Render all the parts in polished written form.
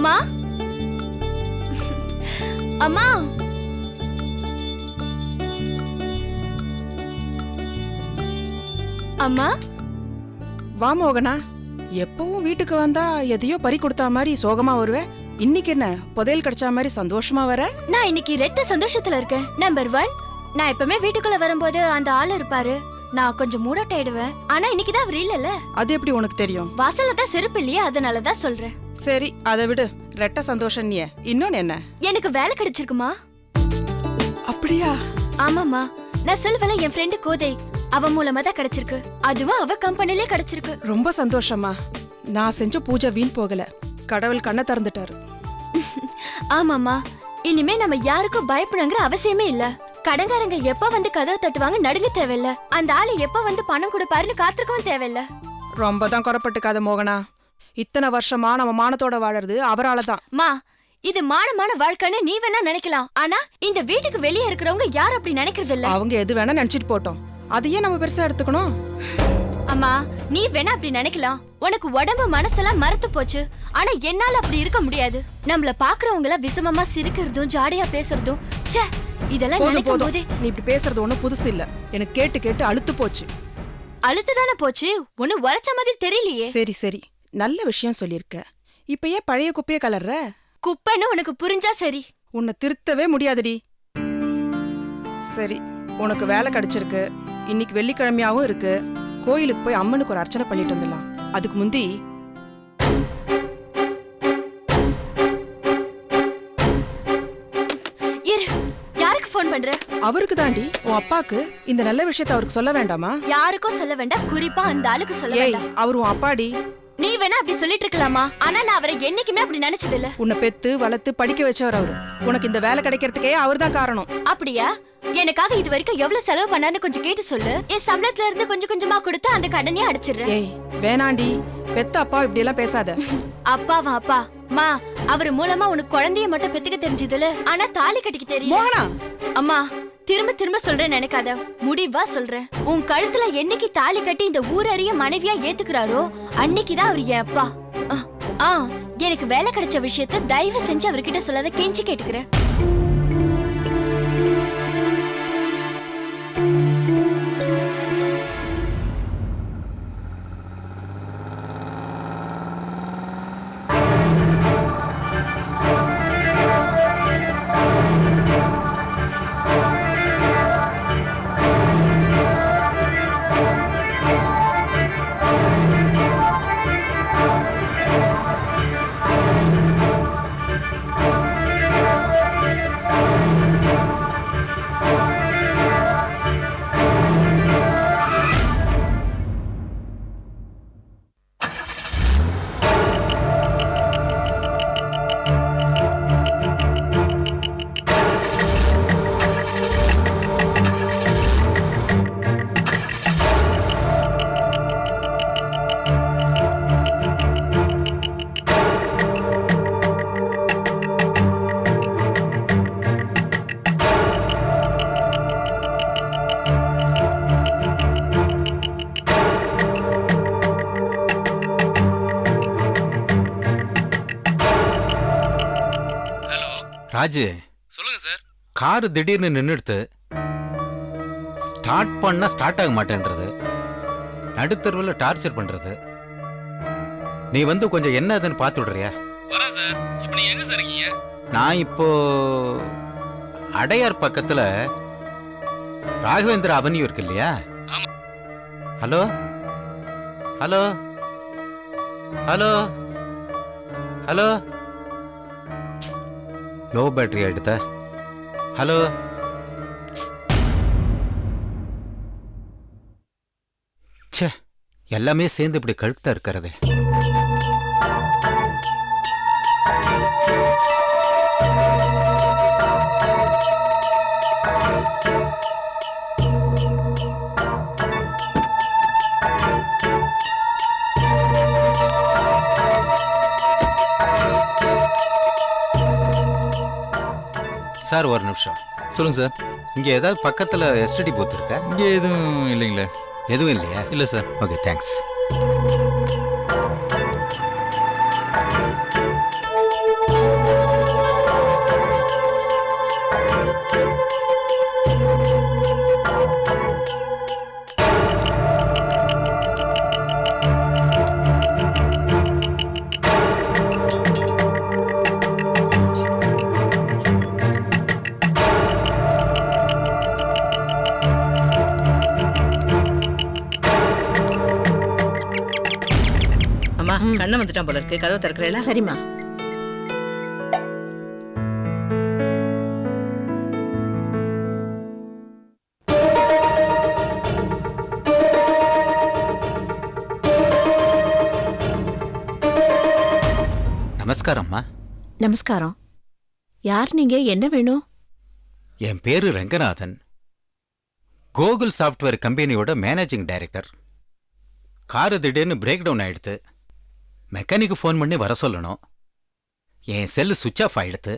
அம்மா அம்மா அம்மா. வா மோகனா, எப்பவும் வீட்டுக்கு வந்தா எதையோ பறி கொடுத்தா மாதிரி சோகமா வருவேன். இன்னைக்கு என்ன புதையல் கிடைச்சா மாதிரி சந்தோஷமா வர? நான் இன்னைக்கு ரெட்ட சந்தோஷத்துல இருக்கேன். நம்பர் 1, நான் எப்பவுமே வீட்டுக்குள்ள வரும்போது அந்த ஆள் இருப்பாரு. நான் கொஞ்சம் மூடட் ஆயிடுவேன். ஆனா இன்னைக்குதான் அவர் இல்லல. அது எப்படி உனக்கு தெரியும்? வாசல்ல தான் செருப்பு இல்லையே, அதனாலதான் சொல்றேன். சரி, அதை விடு. ரெட்ட சந்தோஷம் நீ. இன்னொன்னு என்ன? எனக்கு வேலை கிடைச்சிருக்குமா? அப்படியா? ஆமாமா, நான் சொல்லுவேல, என் ஃப்ரெண்டு கோதை, அவ மூலமா தான் கிடைச்சிருக்கு. அதுவும் அவ கம்பெனிலே கிடைச்சிருக்கு. ரொம்ப சந்தோஷமா. நான் செஞ்ச பூஜை வீண் போகல. கடவுள் கண்ணை திறந்துட்டாரு. ஆமாமா, இனிமே நம்ம யாருக்கும் பயப்படணுங்கிற அவசியமே இல்ல. கடங்காரங்க எப்ப வந்து கதவு தட்டுவாங்க நடுங்க தேவையில்ல. அந்த ஆளு எப்ப வந்து பணம் கொடுப்பாருன்னு காத்திருக்கவும் தேவையில்ல. ரொம்ப தான் குறப்பட்டுக்காத மோகனா. இத்தனை வருஷமா நம்ம மானத்தோட வாழறது அவராலதான். மா, இது மானமான வாழ்க்கைன்னு நீ வேணா நினைக்கலாம். ஆனா இந்த வீட்டுக்கு வெளியே இருக்கிறவங்க யாரும் அப்படி நினைக்கிறது இல்ல. அவங்க எது வேணா நினைச்சிட்டு போட்டோம். அதையே நம்ம பெருசா எடுத்துக்கணும். அம்மா, நீ வேணா அப்படி நினைக்கலாம். உனக்கு உடம்பு மனசெல்லாம் மறத்து போச்சு. ஆனா என்னால அப்படி இருக்க முடியாது. நம்மள பாக்குறவங்கள விஷமமா சிரிக்கிறதும் ஜாடியா பேசுறதும் ச்சே, இதெல்லாம் நினைக்கும் போதே. நீ இப்படி பேசுறது ஒண்ணும் புதுசு இல்ல. எனக்கு கேட்டு கேட்டு அழுத்து போச்சு. அழுத்துதானே போச்சு, ஒண்ணு உரைச்ச மாதிரி தெரியலையே. சரி சரி, நல்ல விஷயம் சொல்லிருக்க. இப்ப ஏன் பழைய குப்பைய கலர்ற? குப்பைன்னு உனக்கு புரிஞ்சா சரி. உன்னை திருத்தவே முடியாதுடி. சரி, உனக்கு வேலை கிடைச்சிருக்கு. இன்னைக்கு வெள்ளிக்கிழமையாவும் இருக்கு. கோயிலுக்கு போய் அம்மனுக்கு ஒரு அர்ச்சனை பண்ணிட்டு வந்துடலாம். அதுக்கு முந்தி யாருக்கு போன் பண்ற? அவருக்கு தாண்டி, உன் அப்பாக்கு. இந்த நல்ல விஷயத்தை அவருக்கு சொல்ல வேண்டாமா? யாருக்கும் சொல்ல வேண்டாம், குறிப்பா அந்த ஆளுக்கு சொல்ல வேண்டாம். அவர் உன் அப்பாடி. நீ வேணா அப்படி சொல்லிட்டு இருக்கலாமா? ஆனா நான் அவரை என்னைக்குமே அப்படி நினைச்சது இல்ல. உன்னை பெத்து வளர்த்து படிக்க வச்சவர் அவரு. உனக்கு இந்த வேலை கிடைக்கிறதுக்கே அவர்தான் காரணம். அப்படியா? எனக்காக இது வரைக்கும் எவ்வளவு செலவு பண்ணான்னு கொஞ்சம் கேட்டு சொல்லு. என் சம்பளத்துல இருந்து கொஞ்சம் கொஞ்சமா கொடுத்து அந்த கடனையே அடிச்சிடுறேன். ஏய் வேணாண்டி, பெத்த அப்பா இப்படி எல்லாம் பேசாத. அப்பாவா அப்பா? மா, அவர் மூலமா உனக்கு குழந்தைய மட்டும் பெத்துக்க தெரிஞ்சதுல, ஆனா தாலி கட்டிக்க தெரியல. அம்மா, திரும்ப திரும்ப சொல்றேன் நினைக்காத. முடிவா சொல்றேன். உன் கழுத்துல என்னைக்கு தாலி கட்டி இந்த ஊரறிய மனைவியா ஏத்துக்கிறாரோ அன்னைக்குதான் அவர் என் அப்பா. எனக்கு வேலை கிடைச்ச விஷயத்த தயவு செஞ்சு அவர்கிட்ட சொல்லாத, கெஞ்சி கேட்டுக்கிறேன். ராஜு, சொல்லுங்க சார். கார் திடீர்னு நின்னுடுத்து. ஸ்டார்ட் பண்ணா ஸ்டார்ட் ஆக மாட்டேன்றது. நடுத்தருவில் டார்ச்சர் பண்றது. நீ வந்து கொஞ்சம் என்ன அதுன்னு பார்த்து விடுறியா? வரேன் சார். இப்போ நீங்க எங்க சார் இருக்கீங்க? நான் இப்போ அடையார் பக்கத்துல ராகவேந்திர அவென்யூ இருக்கு இல்லையா? Hello hello hello hello, low battery ஆயிடுத்த. ஹலோ, ச்சே, எல்லாமே சேர்ந்து இப்படி கழுத்தா இருக்கிறதே. சார் ஒரு நிமிஷம். சொல்லுங்க சார். இங்க ஏதாவது பக்கத்துல எஸ்டிடி பூத் இருக்கா? இங்கே எதுவும் இல்லைங்களே. எதுவும் இல்லையா? இல்லை சார். Okay, thanks. அண்ணன் வந்துட்டான் போல இருக்கு, கதவை திறக்கிறேன். சரிம்மா. நமஸ்காரம்மா. நமஸ்காரம். யார் நீங்க? என்ன வேணும்? என் பேரு ரங்கநாதன். கூகுள் சாஃப்ட்வேர் கம்பெனியோட மேனேஜிங் டைரக்டர். காரு திடீர்னு பிரேக் டவுன் ஆயிடுத்து. மெக்கானிக்கு ஃபோன் பண்ணி வர சொல்லணும். என் செல்லு சுவிட்ச் ஆஃப் ஆயிடுத்து.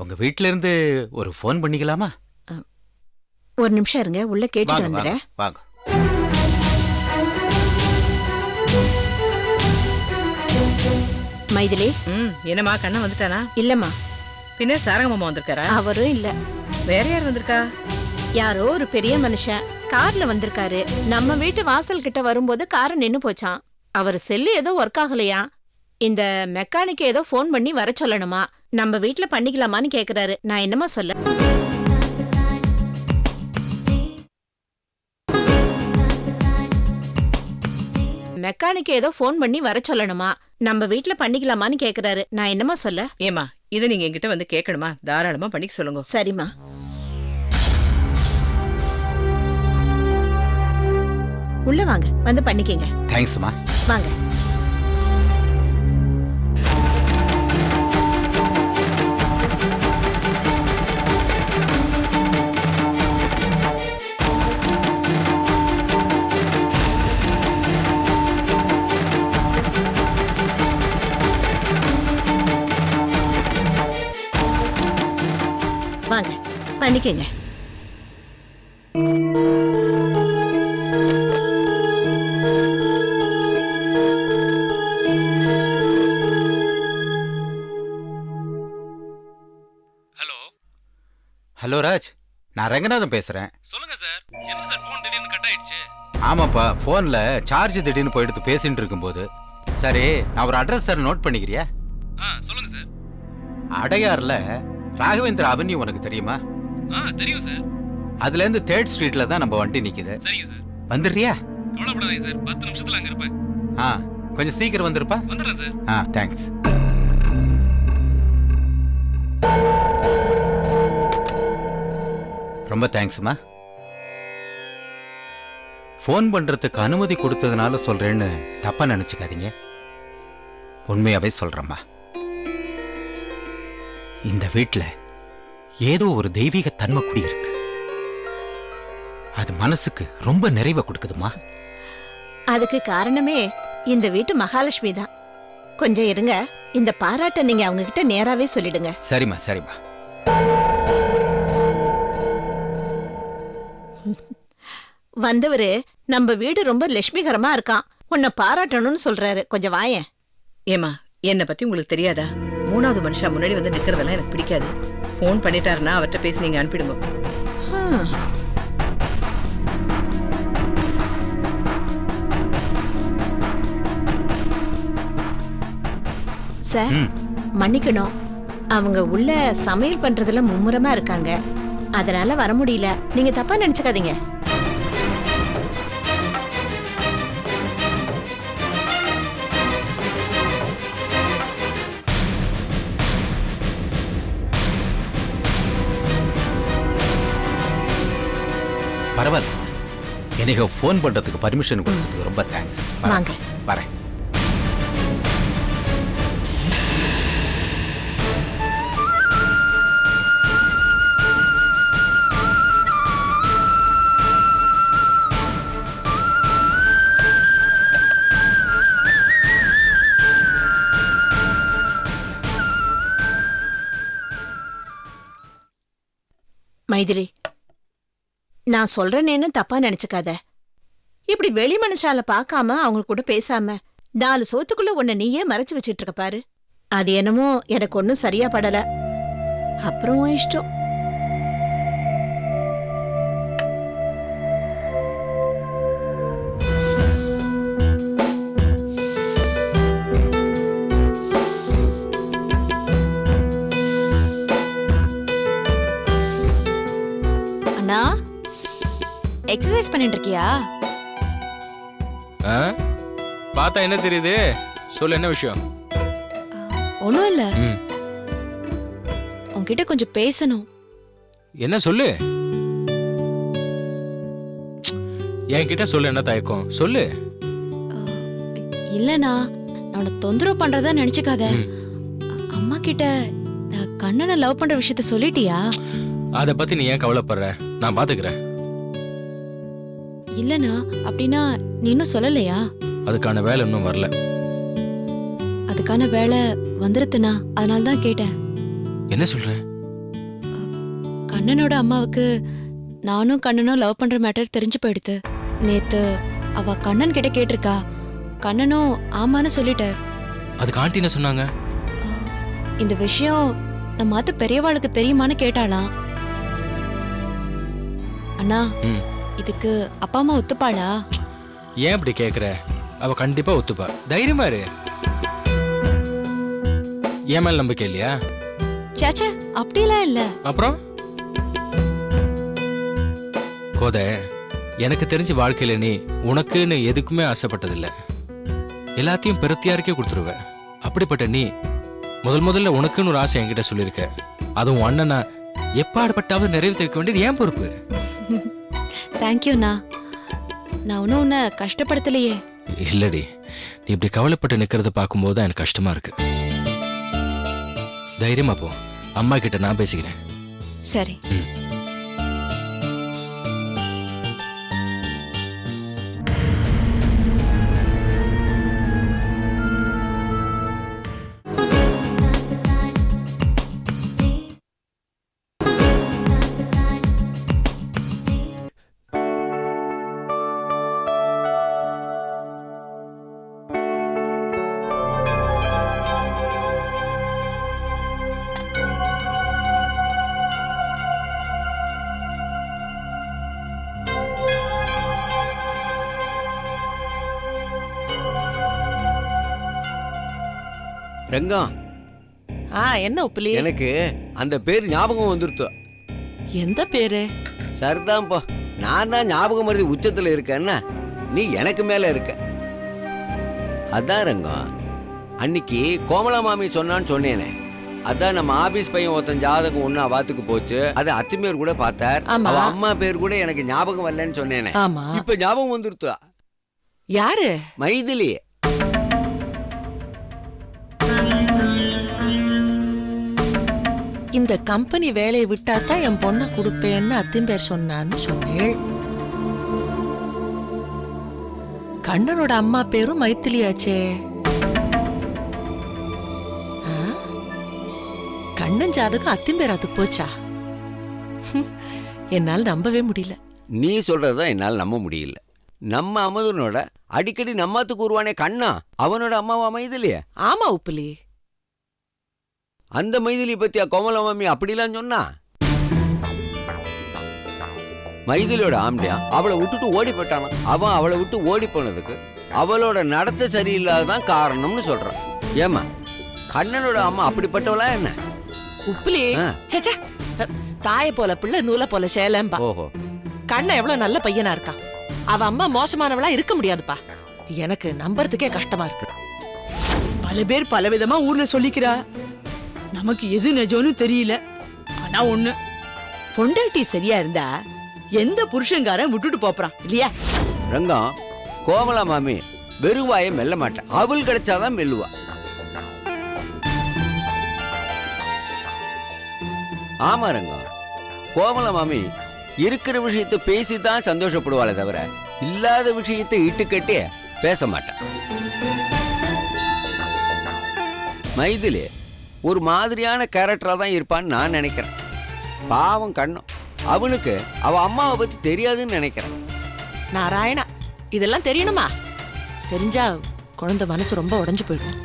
உங்க வீட்ல இருந்து ஒரு ஃபோன் பண்ணிக்கலாமா? ஒரு நிமிஷம் இருங்க, உள்ள கேட்டுட்டு வந்துறேன். வாங்க. மைதிலி. என்னம்மா, கண்ணன் வந்துட்டானா? இல்லம்மா. பின்ன சாரங்க மாமா வந்திருக்காரா? அவரும் இல்ல. வேற யார் வந்திருக்கா? யாரோ ஒரு பெரிய மனுஷன் கார்ல வந்திருக்காரு. நம்ம வீட்டு வாசல் கிட்ட வரும்போது காரை நின்னு போச்சான். அவர் செல்லு ஏதோ ஒர்க் ஆகலையா, இந்த மெக்கானிக் ஏதோ ஃபோன் பண்ணி வர சொல்லணுமா, நம்ம வீட்ல பண்ணிக்கலாமான்னு கேக்குறாரு. நான் என்னமா சொல்ல? மெக்கானிக் ஏதோ ஃபோன் பண்ணி வர சொல்லணுமா, நம்ம வீட்ல பண்ணிக்கலாமான்னு கேக்குறாரு. நான் என்னமா சொல்ல? ஏமா, இதை நீங்க என்கிட்ட வந்து கேட்கணுமா? தாராளமா பண்ணிக்க சொல்லுங்க. சரிம்மா. உள்ள வாங்க, வந்து பண்ணிக்கங்க. தேங்க்ஸ்மா. வாங்க. வாங்க, பண்ணிக்கங்க. ஹலோ. ஹலோ ராஜ், நான் ரங்கநாதன் பேசுறேன். சொல்லுங்க சார். என்ன சார் ஃபோன் திடீர்னு கட் ஆயிடுச்சு? ஆமாப்பா, ஃபோன்ல சார்ஜ் திடீர்னு போயிடுத்து பேசிட்டு இருக்கும்போது. சரி, நான் ஒரு அட்ரஸ் சார் நோட் பண்ணிக்கிறியா? சொல்லுங்க சார். அடையார்ல ராகவேந்திர அவென்யூ உனக்கு தெரியுமா? தெரியும் சார். அதுல இருந்து 3rd ஸ்ட்ரீட்ல தான் நம்ம வண்டி நிக்குது. சரிங்க சார். வந்துடுறியா? கவலைப்படாதீங்க சார், 10 நிமிஷத்துல அங்க இருப்பேன். கொஞ்சம் சீக்கிரம் வந்துருப்பா. வந்துடுறேன் சார். தேங்க்ஸ். ரொம்ப தேங்க்ஸ்மா. ஃபோன் பண்றதுக்கு அனுமதி கொடுத்ததுனால சொல்றேன்னு தப்பா நினைச்சுக்காதீங்க. உண்மையாவே சொல்றேம்மா. இந்த வீட்ல ஏதோ ஒரு தெய்வீக தன்மை குடியிருக்கு. அது மனசுக்கு ரொம்ப நிறைவை கொடுக்குதுமா. அதுக்கு காரணமே இந்த வீட்டு மகாலட்சுமி தான். கொஞ்சம் இருங்க, இந்த பாராட்ட நீங்க அவங்க கிட்ட நேராவே சொல்லிடுங்க. சரிம்மா, சரிம்மா. வந்தவரு நம்ம வீடு ரொம்ப லட்சுமிகரமா இருக்கான், உன்னை பாராட்டணும்னு சொல்றாரு. கொஞ்சம் வாயேன். ஏமா, என்னை பத்தி உங்களுக்கு தெரியாதா? 3வது மனுஷா முன்னாடி வந்து நிக்கிறதெல்லாம் எனக்கு பிடிக்காது. ஃபோன் பண்ணிட்டாருன்னா அவர்கிட்ட பேசி நீங்க அனுப்பிடுங்க. சார், மன்னிக்கணும், அவங்க உள்ள சமையல் பண்றதுல மும்முரமா இருக்காங்க, அதனால வர முடியல. நீங்க தப்பா நினைச்சுக்காதீங்க. பரவாயில்ல, எனக்கு ஃபோன் பண்றதுக்கு பர்மிஷன் கொடுத்ததுக்கு ரொம்ப தேங்க்ஸ். வாங்க. வரேன். மைதிலி, நான் சொல்றேன்னு தப்பா நினைச்சுக்காத. இப்படி வெளி மனுஷால பார்க்காம அவங்க கூட பேசாம 4 சோத்துக்குள்ள உன்னை நீயே மறைச்சு வச்சிட்டு இருக்க பாரு. அது என்னமோ எனக்கு ஒன்னும் சரியா படல. அப்புறம் உன் இஷ்டம். அண்ணா, எக்ஸசைஸ் பண்ணிட்டு இருக்கியா? பார்த்தா என்ன தெரியுது? சொல்லு, என்ன விஷயம்? ஒண்ணும் இல்ல, ம், உன்கிட்ட கொஞ்சம் பேசணும். என்ன சொல்லு. என்கிட்ட சொல்லு, என்ன தயக்கம், சொல்லு. இல்லனா நான் உன்னை தொந்தரவு பண்றதா நினைச்சுக்காத. ம். அம்மா கிட்ட நான் கண்ணனை லவ் பண்ற விஷயத்த சொல்லிட்டியா? அத பத்தி நீ ஏன் கவலைப்படுற? நான் பாத்துக்கிறேன். இல்லனா அப்படின்னா நீ இன்னும் சொல்லலையா? அதுக்கான வேலை இன்னும் வரல. அதுக்கான வேலை வந்துருத்துனா, அதனால தான் கேட்டேன். என்ன சொல்ற? கண்ணனோட அம்மாவுக்கு நானும் கண்ணனும் லவ் பண்ற மேட்டர் தெரிஞ்சு போயிடுது. நேத்து அவ கண்ணன் கிட்ட கேட்டிருக்கா. கண்ணனும் ஆமான்னு சொல்லிட்டார். அதுக்கு ஆண்டி என்ன சொன்னாங்க? இந்த விஷயம் நம்ம மாத்து பெரியவாளுக்கு தெரியுமான்னு கேட்டாளாம். அண்ணா, ம். இதுக்கு அப்பா அம்மா ஒத்துப்பாளா? ஏன் இப்படி கேக்குற? அவ கண்டிப்பா ஒத்துப்பா. தைரியமா இரு. ஏன் மேல நம்பிக்கை இல்லையா? சேச்சே, அப்படிலாம் இல்ல. அப்புறம் கோத, எனக்கு தெரிஞ்ச வாழ்க்கையில நீ உனக்குன்னு எதுக்குமே ஆசைப்பட்டதில்ல. எல்லாத்தையும் பெருத்தியாருக்கே கொடுத்துருவ. அப்படிப்பட்ட நீ முதல்ல உனக்குன்னு ஒரு ஆசை என்கிட்ட சொல்லியிருக்க. அதுவும் அண்ணனா எப்பாடுபட்டாவது நிறைவேற்றி வைக்க வேண்டியது ஏன் பொறுப்பு. தேங்க்யூண்ணா. நான் ஒன்னும் உன்னை கஷ்டப்படுத்தலையே. இல்லடி, நீ இப்படி கவலைப்பட்டு நிக்கிறத பார்க்கும்போது தான் எனக்கு கஷ்டமா இருக்கு. தைரியமா போ, அம்மா கிட்ட நான் பேசிக்கிறேன். சரி. ம். ரங்கம், என்ன உப்புலி? எனக்கு அந்த பேர் ஞாபகம் வந்துருத்து. எந்த பேரு? சரிதான் போ, நான் தான் ஞாபகம் மருதி உச்சத்துல இருக்கேன்னா நீ எனக்கு மேல இருக்க. அதான் ரங்கம், அன்னைக்கு கோமலா மாமி சொன்னான்னு சொன்னேனே, அதான் நம்ம ஆபீஸ் பையன் ஒருத்தன் ஜாதகம் ஒண்ணு அவாத்துக்கு போச்சு. அது அத்துமேர் கூட பார்த்தார். அவ அம்மா பேர் கூட எனக்கு ஞாபகம் வரலன்னு சொன்னேனே, இப்ப ஞாபகம் வந்துருத்து. யாரு? மைதிலி. இந்த கம்பெனி வேலையை விட்டா தான் என் பொண்ணை கொடுப்பேன்னு அத்திம்பேர் சொன்னான்னு சொன்னேள். கண்ணனோட அம்மா பேரும் மைத்திலியாச்சே. கண்ணன் ஜாதகம் அத்திம்பேர் அதுக்கு போச்சா? என்னால் நம்பவே முடியல. நீ சொல்றதான் என்னால் நம்ப முடியல. நம்ம அமுதனோட அடிக்கடி நம்மாத்துக்கு வருவானே கண்ணா, அவனோட அம்மாவா மைதிலியே? ஆமா உப்புலி. அந்த மைதிலி பத்தியா கோமலா மாமி அப்படிலாம் சொன்னா? மைதிலியோட ஆம்படியா அவளை விட்டுட்டு ஓடி போயிட்டானா. அவன் அவளை விட்டு ஓடி போனதுக்கு அவளோட நடத்தை சரியில்லாதான் காரணம்னு சொல்றான். ஏமா, கண்ணனோட அம்மா அப்படிப்பட்டவளா என்ன? உப்புலி, தாய போல பிள்ளை நூலை போல சேலம்பா. ஓஹோ, கண்ணன் எவ்வளவு நல்ல பையனா இருக்கா. அவ அம்மா மோசமானவளா இருக்க முடியாதுப்பா. எனக்கு நம்புறதுக்கே கஷ்டமா இருக்கு. பல பேர் பலவிதமா ஊர்ல சொல்லிக்கிறா. நமக்கு எது நிஜம்னு தெரியல. ஆனா ஒண்ணு, பொண்டாட்டி சரியா இருந்தா எந்த புருஷங்காரன் விட்டுட்டு போறான் இல்லையா? ரங்கம், கோமலா மாமி வெறுவாய மெல்ல மாட்டா. அவள் கிடைச்சாதான் மெல்லுவா. ஆமா ரங்கம், கோமலா மாமி இருக்கிற விஷயத்தை பேசிதான் சந்தோஷப்படுவாளே தவிர இல்லாத விஷயத்தை இட்டுக்கட்டே பேச மாட்டான். மைதிலி ஒரு மாதிரியான கேரக்டரா தான் இருப்பான்னு நான் நினைக்கிறேன். பாவம் கண்ணம், அவனுக்கு அவ அம்மாவை பத்தி தெரியாதுன்னு நினைக்கிறேன். நாராயணா, இதெல்லாம் தெரியணுமா? தெரிஞ்சா குழந்தை மனசு ரொம்ப உடைஞ்சு போயிடும்.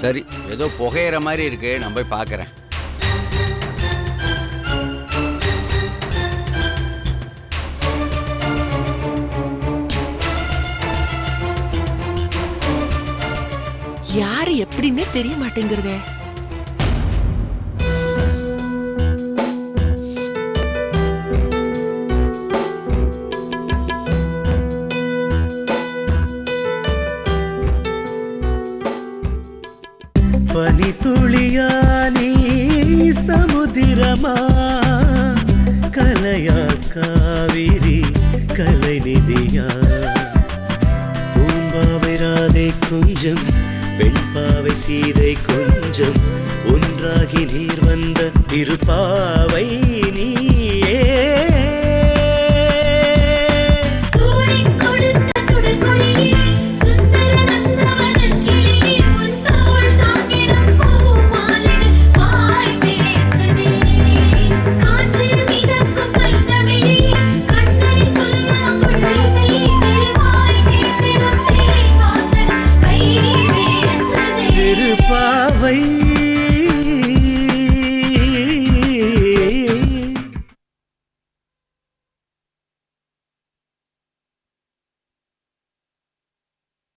சரி, ஏதோ புகையிற மாதிரி இருக்கு, நான் போய் பார்க்கறேன். யாரு எப்படின்னே தெரிய மாட்டேங்கிறதே. பனி துளியா நீ சமுதிரமா கலையா காவிரி கலைநிதியா பூம்பாவை ராதை கொஞ்சம் வெண்பாவை சீதை கொஞ்சம் ஒன்றாகி நீர் வந்த திருப்பாவை